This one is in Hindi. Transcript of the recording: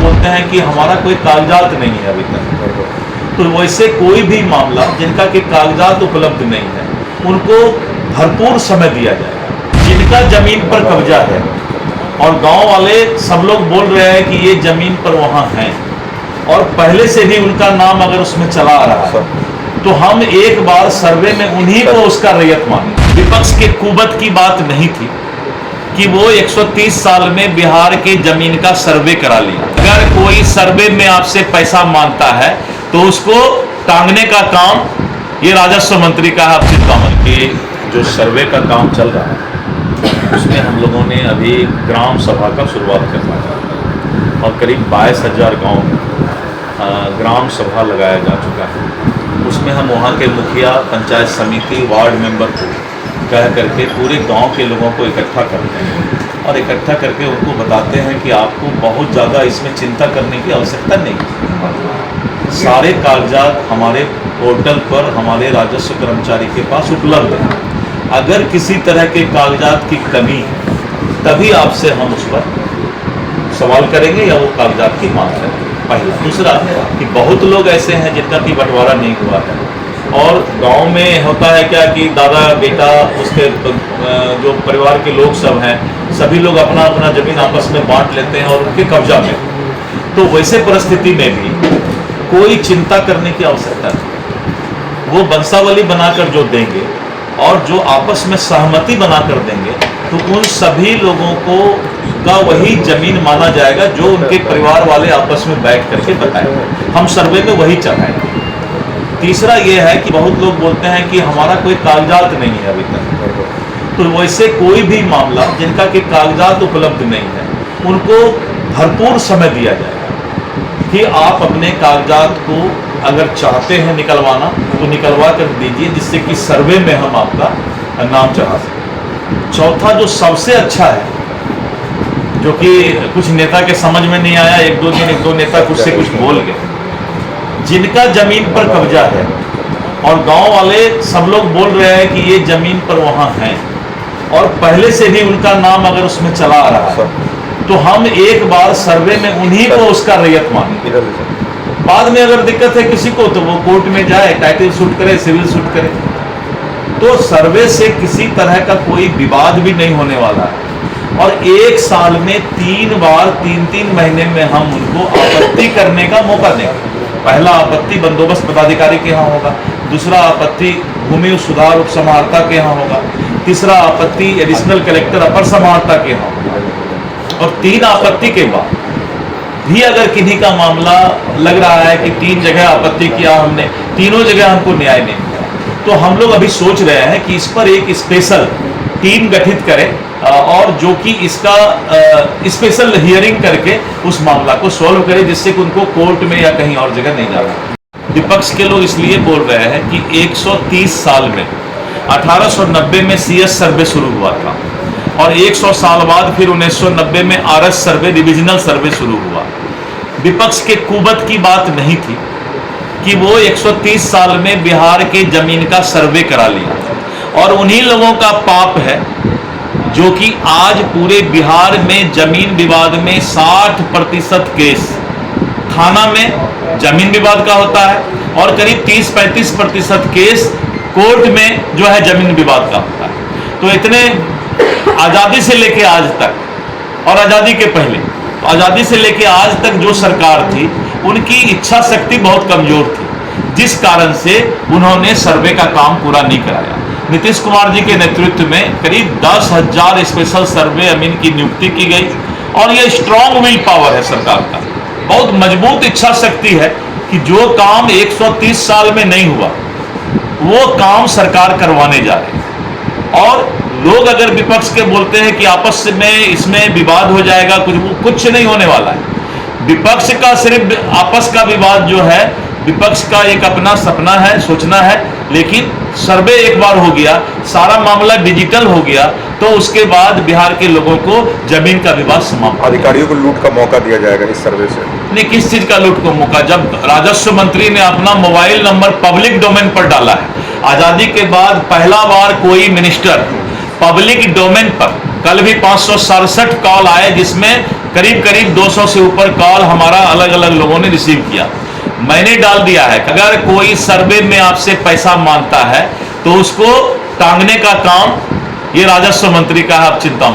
बोलते हैं कि हमारा कोई कागजात नहीं है अभी तक, तो वैसे कोई भी मामला जिनका के कागजात उपलब्ध नहीं है उनको भरपूर समय दिया जाएगा। जिनका जमीन पर कब्जा है और गांव वाले सब लोग बोल रहे हैं कि ये जमीन पर वहां हैं और पहले से भी उनका नाम अगर उसमें चला आ रहा है, तो हम एक बार सर्वे में उन्हीं को उसका रैयत माने। विपक्ष के कुबत की बात नहीं थी कि वो 130 साल में बिहार के जमीन का सर्वे करा लिया। अगर कोई सर्वे में आपसे पैसा मांगता है तो उसको टांगने का काम ये राजस्व मंत्री का है अर्पित कामल के। जो सर्वे का काम चल रहा है उसमें हम लोगों ने अभी ग्राम सभा का शुरुआत करना है और करीब 22,000 गाँव में ग्राम सभा लगाया जा चुका है। उसमें हम वहाँ के मुखिया, पंचायत समिति, वार्ड मेंबर को कह करके पूरे गांव के लोगों को इकट्ठा करते हैं और इकट्ठा करके उनको बताते हैं कि आपको बहुत ज़्यादा इसमें चिंता करने की आवश्यकता नहीं। सारे कागजात हमारे पोर्टल पर हमारे राजस्व कर्मचारी के पास उपलब्ध हैं। अगर किसी तरह के कागजात की कमी तभी आपसे हम उस पर सवाल करेंगे या वो कागजात की मांग करेंगे। पहला। दूसरा कि बहुत लोग ऐसे हैं जिनका कि बंटवारा नहीं हुआ है और गांव में होता है क्या कि दादा बेटा उसके जो परिवार के लोग सब हैं सभी लोग अपना अपना जमीन आपस में बांट लेते हैं और उनके कब्जा में। तो वैसे परिस्थिति में भी कोई चिंता करने की आवश्यकता नहीं। वो वंशावली बनाकर जो देंगे और जो आपस में सहमति बनाकर देंगे तो उन सभी लोगों को का वही जमीन माना जाएगा जो उनके परिवार वाले आपस में बैठ करके बताएंगे। हम सर्वे में वही चढ़ाएंगे। तीसरा ये है कि बहुत लोग बोलते हैं कि हमारा कोई कागजात नहीं है अभी तक, तो वैसे कोई भी मामला जिनका के कागजात उपलब्ध नहीं है उनको भरपूर समय दिया जाएगा कि आप अपने कागजात को अगर चाहते हैं निकलवाना तो निकलवा कर दीजिए, जिससे कि सर्वे में हम आपका नाम चढ़ा सकें। चौथा जो सबसे अच्छा है, जो कि कुछ नेता के समझ में नहीं आया, एक दो नेता कुछ से कुछ बोल गए, जिनका जमीन पर कब्जा है और गांव वाले सब लोग बोल रहे हैं कि ये जमीन पर वहां हैं और पहले से भी उनका नाम अगर उसमें चला आ रहा है, तो हम एक बार सर्वे में उन्हीं को उसका रैयत माने। बाद में अगर दिक्कत है किसी को तो वो कोर्ट में जाए, टाइटल सूट करे, सिविल सूट करे। तो सर्वे से किसी तरह का कोई विवाद भी नहीं होने वाला है और एक साल में 3 बार 3-3 महीने में हम उनको आपत्ति करने का मौका देंगे। पहला आपत्ति बंदोबस्त पदाधिकारी के यहाँ होगा, दूसरा आपत्ति भूमि सुधार उप समाहर्ता के यहाँ होगा, तीसरा आपत्ति एडिशनल कलेक्टर अपर समाहर्ता के यहाँ होगा और 3 आपत्ति के बाद भी अगर किन्हीं का मामला लग रहा है कि 3 जगह आपत्ति किया हमने, तीनों जगह हमको न्याय नहीं मिला, तो हम लोग अभी सोच रहे हैं कि इस पर एक स्पेशल टीम गठित करें और जो कि इसका स्पेशल हियरिंग करके उस मामला को सॉल्व करे, जिससे कि उनको कोर्ट में या कहीं और जगह नहीं जाना। विपक्ष के लोग इसलिए बोल रहे हैं कि 130 साल में 1890 में CS सर्वे शुरू हुआ था और 100 साल बाद फिर 1990 में RS सर्वे, डिविजनल सर्वे शुरू हुआ। विपक्ष के कुबत की बात नहीं थी कि वो 130 साल में बिहार के जमीन का सर्वे करा लिया और उन्हीं लोगों का पाप है जो कि आज पूरे बिहार में जमीन विवाद में 60% केस थाना में जमीन विवाद का होता है और करीब 30-35% केस कोर्ट में जो है जमीन विवाद का होता है। तो इतने आज़ादी से लेके आज तक और आज़ादी के पहले, आज़ादी से लेके आज तक जो सरकार थी उनकी इच्छा शक्ति बहुत कमजोर थी, जिस कारण से उन्होंने सर्वे का काम पूरा नहीं कराया। नीतीश कुमार जी के नेतृत्व में करीब 10,000 स्पेशल सर्वे अमीन की नियुक्ति की गई और ये स्ट्रॉन्ग विल पावर है सरकार का, बहुत मजबूत इच्छा शक्ति है कि जो काम 130 साल में नहीं हुआ वो काम सरकार करवाने जा रही है। और लोग अगर विपक्ष के बोलते हैं कि आपस में इसमें विवाद हो जाएगा, कुछ नहीं होने वाला है। विपक्ष का सिर्फ आपस का विवाद जो है, विपक्ष का एक अपना सपना है, सोचना है, लेकिन सर्वे एक बार हो गया, सारा मामला डिजिटल हो गया, तो उसके बाद बिहार के लोगों को जमीन का विवाद समाप्त। अधिकारियों को लूट का मौका दिया जाएगा इस सर्वे से? नहीं, किस चीज का लूट का मौका? जब राजस्व मंत्री ने अपना मोबाइल नंबर पब्लिक डोमेन पर डाला है, आजादी के बाद पहला बार कोई मिनिस्टर पब्लिक डोमेन पर, कल भी 567 कॉल आए जिसमें करीब करीब 200 से ऊपर कॉल हमारा अलग अलग लोगों ने रिसीव किया। मैंने डाल दिया है कि अगर कोई सर्वे में आपसे पैसा मांगता है तो उसको टांगने का काम ये राजस्व मंत्री का है, आप चिंता मत